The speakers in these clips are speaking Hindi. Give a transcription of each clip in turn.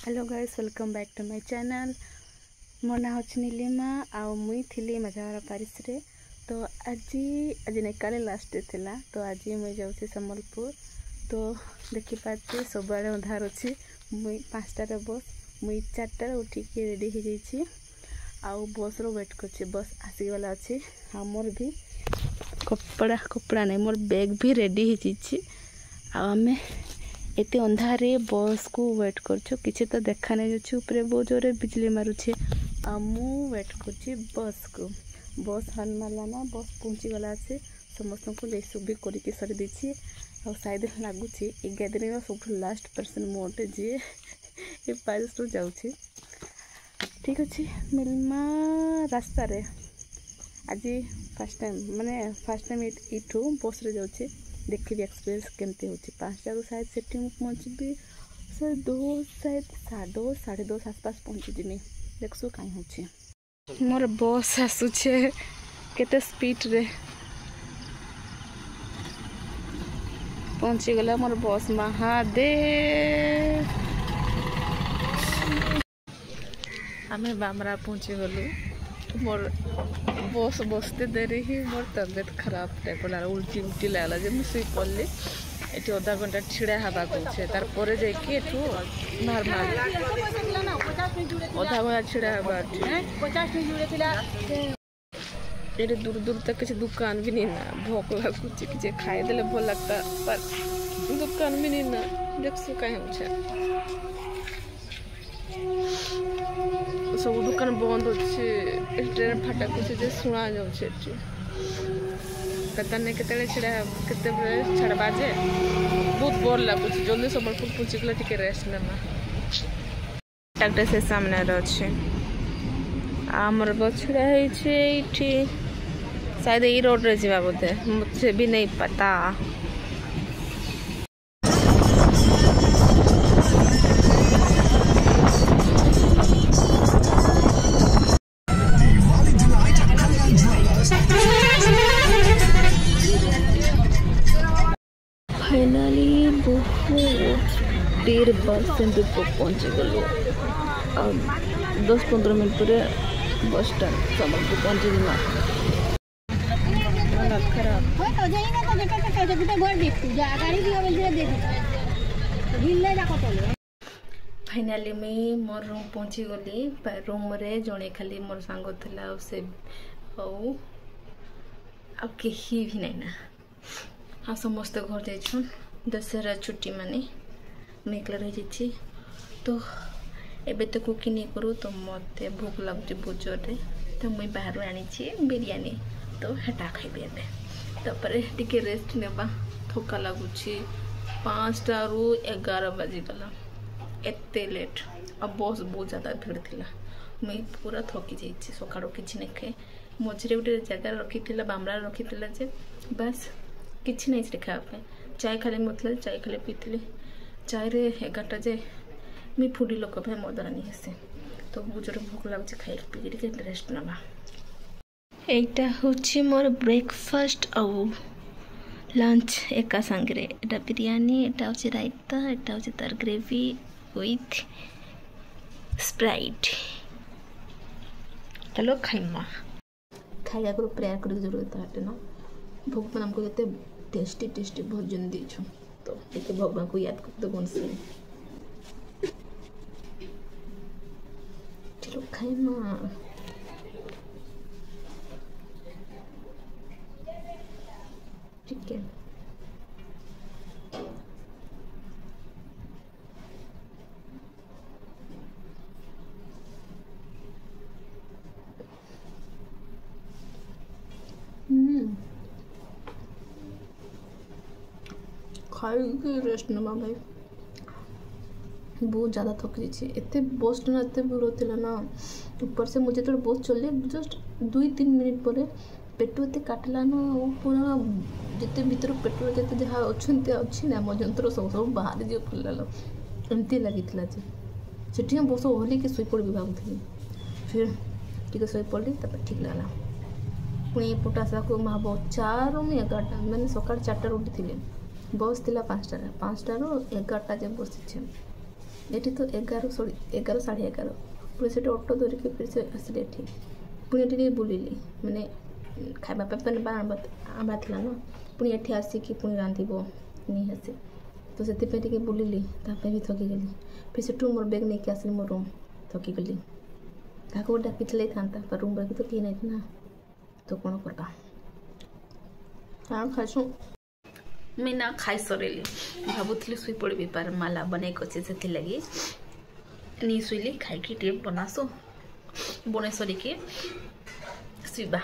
Hello guys, welcome back to my channel. मो ना हूँ नीलिमा आ मुई थी मजावर पारिस रे। तो आज नहीं काले लास्ट डे थिला। तो आज मुई जाऊँ सम्बलपुर। तो देखी पार्थे सब आड़े अंधार अच्छी। मुई 5टार बस मुई 4टार उठिक रेडी हो जाइए। आउ बस रो वेट कर बस आसीगला अच्छी। मोर भी कपड़ा नहीं मोर बैग भी रेडी हो जाइए। आम एते अंधारे बस को वेट करछु। किसी तो देखा नहीं जाच्छी। ऊपर बहुत जोरे बिजली मारुछे। मु वेट करछि बस को। बस हर्न मारला ना बस पहुँची गला से समस्त को रिसीव भी करके सरी देछि। आ शायद लगुच ए गैदरिंग सब लास्ट पर्सन मोटे जी ये पारिस रू जाऊँगी। ठीक अच्छे मिलमा रास्ता रे। आज फर्स्ट टाइम इठू बस रे जाऊँगी। देखी एक्सपीरियंस केमती हो। 5टा शायद से पहुँची शायद 10 साढ़े 10 आसपास पहुँची जिमी। देखसु कहीं हो मोर बस आसुचे केते स्पीड रे पहुँची गला मोर बस। महादेव आमे बामरा पहुँची गलु। मोर बस बसते देरी ही मोर तबियत खराब टाइप उल्टी उल्टी लगला जे मुझे पड़ली। ये अधा घंटा छिड़ा हवा कहे तार जाकि नॉर्मल अधा घंटा छिड़ा हवा। ये दूर दूर तक किसी दुकान भी नहीं ना। भोक लगुच कि खाईदे भल लगता पर दुकान भी नहीं ना। देखसु कहीं हो सब दुकान बंद अच्छे। ट्रेन फाटा कुछ शुणा जाऊे। पता नहीं केते छिड़ा के छाड़ बाजे बहुत बोर लगुच। जल्दी सम्बलपुर पहुँची गला टिके रेस्ट नेमा। डाक्टर से सामने अच्छे आमर बस छिड़ा है। शायद ये रोड रे जा बोधे मुझे भी नहीं पता। फाइनली बहुत देर बाद सेंटर पहुँची गलु। 10-15 मिनट पर बस स्टैंड सम्बलपुर पहुँची गला। फाइनली मुई मोर रूम पहुँची गली। रूम रे जड़े खाली मोर सांग थिला से कहीं भी नहीं ना। हाँ समस्त घर जाइछन दशहरा छुट्टी माने मेकला रही जाइए। तो एबे तो कुकिंग नहीं करूँ तो मत भूख लगुच बहुत जोरे। तो मुई बाहर आनी बिरयानी तो हेटा खाइबे एबे। तापर टिके रेस्ट नेबा। थका लगुच 5टारू 11 बाजिगला एते लेट। अब बस बहुत ज़्यादा भीड़ थिला। मुई पूरा थकी जाइए। सकाळू किछि नहीं खाए मझे गोटे जगार रखी बामरा रखी जे बस किछि नहीं से खावाई। चाय खाली मतलब चाय खाली पीती। चाय रे 11टा जे मुई फूडी लोक भाई मदरा नहीं आसे। तो बुझर भूख लगुच खाई पी रेस्ट नवा। एटा होची मोर ब्रेकफास्ट आउ लंच एका संगे। एटा बिरयानी एटा होची रायता एटा होची तार ग्रेवी विथ स्प्राइट। चलो खाइमा खाइया को प्रेयर कर जरूरत है ना। भगवान हमको केते टेस्टी टेस्टी भोजन दीछो। तो देखिए भगवान को याद करते कौन से चलो खाइमा। ठीक है खाई रेस्ट नमा भाई। बहुत ज़्यादा थक जाइए। एते बस ना एते भीड़ थिला ना। ऊपर से मुझे तो बस चलले जस्ट 2-3 मिनट पर पेट एते काटला ना। पूरा जिते भीतर पेट्रोल जिते जहाँ अच्छी ना मो जंत्र सब बाहर जो फुलाल एमती लगी से बस ओहली के शोपड़ी भावुली। फिर टी शो पड़ी ठीक लगला। पुणी पटासा को भाव 4 में 11टा मैंने सकाल 4टार उठी बस थिला 5टार 11टा जे बसी। ये तो 11 साढ़े 11 पुणी से ऑटो धरिकी फिर से आसिले ये पुणी ये बुलिली मैंने खाଇବା आंबा था ना पुणी ये आसिकी पुणी रांधिब नहीं आसे तो से बुलिली भी थकीगली फिर से मोर बैग नहीं कि आसली मोर रूम थकीगली क्या डाकी था रूम बैग तो किए नहीं ना तो कौन करवा हाँ खासु मैं ना खाई सरेली भावुली शुई पड़ी पार माला बन अच्छे लगी नहीं शुइली खाई टे बनासु बन सरिकी शुवा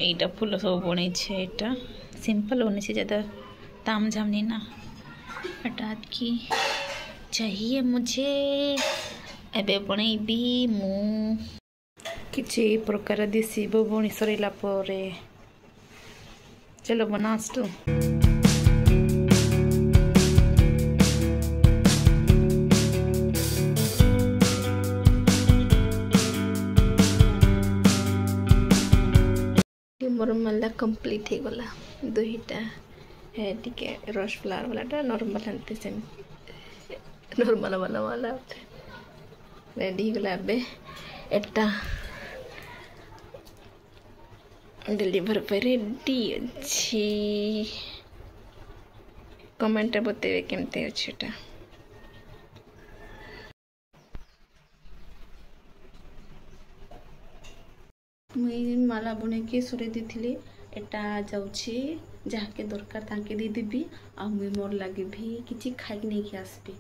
यहीटा फूल सब बन सिंपल बन ज़्यादा ताम झाम नहीं ना हटात की चाहिए मुझे एबे बनैबी मु किसी प्रकार दिशिब बनी सरला चलो बनास्तु मोर माला कंप्लीट हो गला दुईटा है टिके रस फ्लावर वाला नॉर्मल आनते से नॉर्मल वाला रेडी गला बे एटा डिलीवर पे रेडी अच्छी कमेंट बतेबे केमते अच्छी एटा मुई माला बने के सुरे दी एटा जाऊँगी जहाँके दरकार ताके दे देबी आ मुई मोर लगे भी किसी खाई नहीं कि आसबी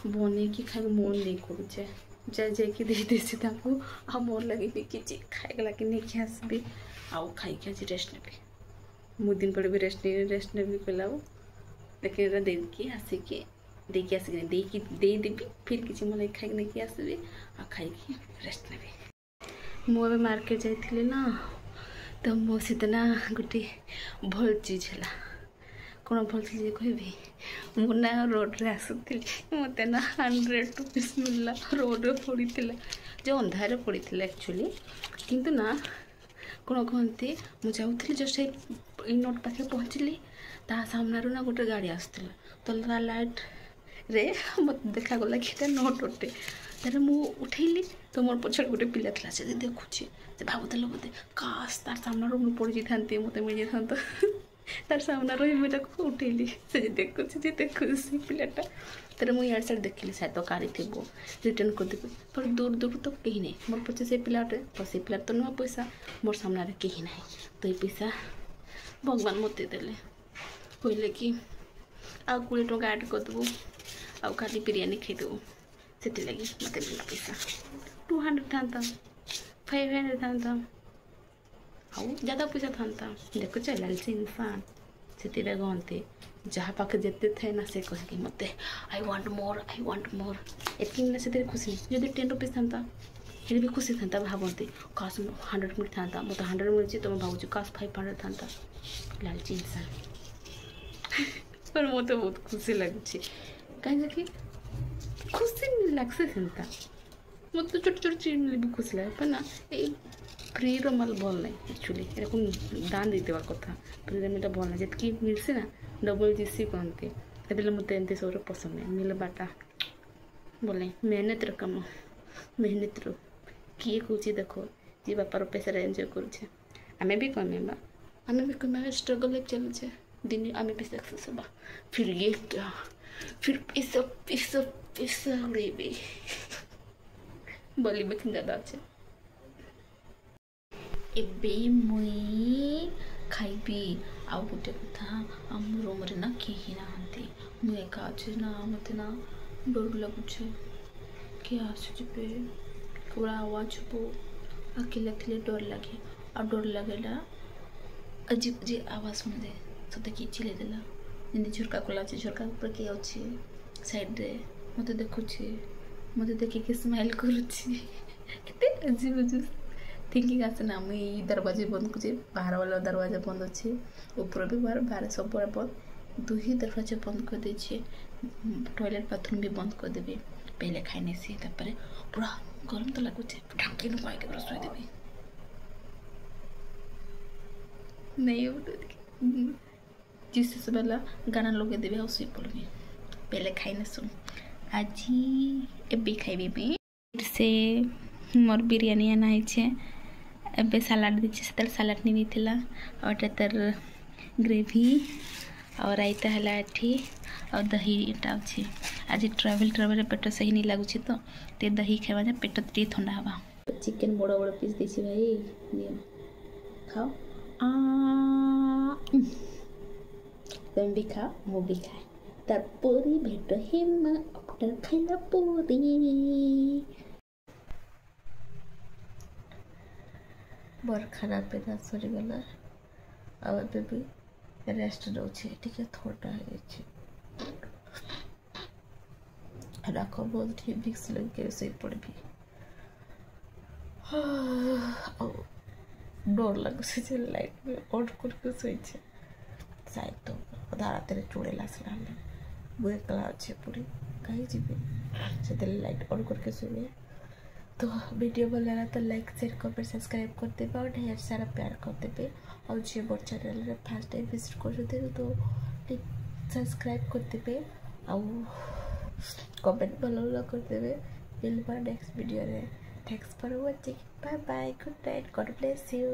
बने कि खाई मन नहीं करुचे जाकि दे देसी आ मोर लगे भी किसी खाई लगे नहीं कि आसबी आउ खाई आज रेस्ट नेबी मु दिन पड़े भी रेस्ट नेबी कहला लेकिन देकी आसिकी देकी आसिकी देदेवी फिर किसी मन खाई नहीं कि आसबी आ खाई रेस्ट नेबी मुझे मार्केट जाइली ना तो मो सहित ना गोटे भल चीज है कौन भल चीज कह मुना रोड्रे आसुली मत ना 100 रुपीस मिलला रोड्रे पड़ी जो अंधार पड़ी एक्चुअली किंतु ना कौन कहते मुझे जाऊँगी जस्ट नोट पाखे पहुँचली ता सामना ना गोटे गाड़ी आसला तो लाइट रे मत देखागला कि नोट अटे तारे मु उठेली तो मोर पछड़ गोटे पिला था से देखुची से भावुला बोधे काश तार सामना मुझे पड़ी जाती मत मिल जाता तार सामना रही मुझे उठेली से देखुची खुशी पिलाटा तारे मुझे यार साइड देखिली शायद तो कारी थी रिटर्न करदेवी पर दूर दूर तो कहीं नहीं मोर पचे से पिलाटे तो से पिला तो नुआ पैसा मोर सामना कहीं ना तो ये पैसा भगवान मत देले कहले कि आ 20 टଙ୍କା ऐड करदेबू आ खाली बिरयानी खाईदेबू से लगी मत मिला पैसा 200 था 500 था आउ ज़्यादा पैसा था देखो लालची इंसान से कहते जहाँ पाखे जिते थे ना से कहे मत आई वांट मोर एतकी ना से खुशी नहीं जब 10 रुपीस था फिर भी खुशी था भावती काश 100 मिल था मत 100 मिली तो मैं भावुँ काश 500 था लालची इंसान पर मत बहुत खुशी लगुच कहीं खुशी लगसे सेमता मत तो छोट चीज मिले भी खुशी लगे पर ना फ्री माल भल ना एक्चुअली एरकम दान दे देवा कथा फ्री मिलता भल ना जितकी मिलसे ना डबल जीसी कहते से मत एमती सब पसंद नहीं मिलवाटा बोले मेहनत कम मेहनत रो किए कौच देख जी बापार पैसा एंजॉय करुचे आमे भी कमेबा आमे भी कमेबा स्ट्रगल लाइफ चलुचे दिन आमे भी सक्सेस होबा फिर ये क्या फिर पैसा उड़ेबे बोली बेखन ज़्यादा अच्छे एबे मुई खाइबी आउ गोटे कथा आम रूम रे ना कहीं ना मुझे एका अच्छे ना मत ना डर लगुचे किए आसुचे पूरा आवाज हो अकेले अकेले डर लगे और डर लगेला अजीब अजीब आवाज सुने सते किए चिल्लेदेला जमी झरका खोला झरका ऊपर किए अच्छे साइड रे मत देखुचे मत देखिए स्माइल करुच्ची अजीब अजीब थिंकिंग आसे ना मुझे दरवाजे बंद कर बाहर वाला दरवाजा बंद अच्छे ऊपर भी बाहर सब बंद 2 ही दरवाजा बंद कर दीजिए टॉयलेट बाथरूम भी बंद कर देवी पहले खाई सी पूरा गरम तो लगुचे ढांकी पाई के शुईदेवी नहीं जीसस वाला गाना लगे देवी आ शुई पड़वी पहले खाई सुन आज एबे खाइबे में से मोर बिरयानी आना है एबे सलाड दीचे से सलाड नहीं देला और तर ग्रेवी और रायता है एठी और दही एटा अच्छे आज ट्रावेल पेट सही नहीं लगुच तो ते दही खावा जे पेट टे ठंडा हवा चिकन बड़ बड़ पीस देसी भाई नियो खाओ तुम भी खाओ मु भी खाए तर पूरी भेट हिम अपटर खाइला पूरी बर खराब पेदा सरी गला अब भी रेस्ट रोचे ठीक है थोड़ा है रख बोल ठीक विक्स लगे से पड़बी डर लगे से लाइट में ऑन करके सोचे शायद तो अधा रात चुड़े आसला मुझे एकला अच्छे पूरी कहीं जी से लाइट ऑन करके सोए तो वीडियो भल लगा तो लाइक शेयर कमेंट सब्सक्राइब कर देबे और ढेर सारा प्यार कर देबे और जे मोर चैनल रे फर्स्ट टाइम विजिट कर तो सब्सक्राइब कर देबे और कमेंट भल कर देबे मिलबा नेक्स्ट वीडियो रे thanks for watching bye bye good night God bless you.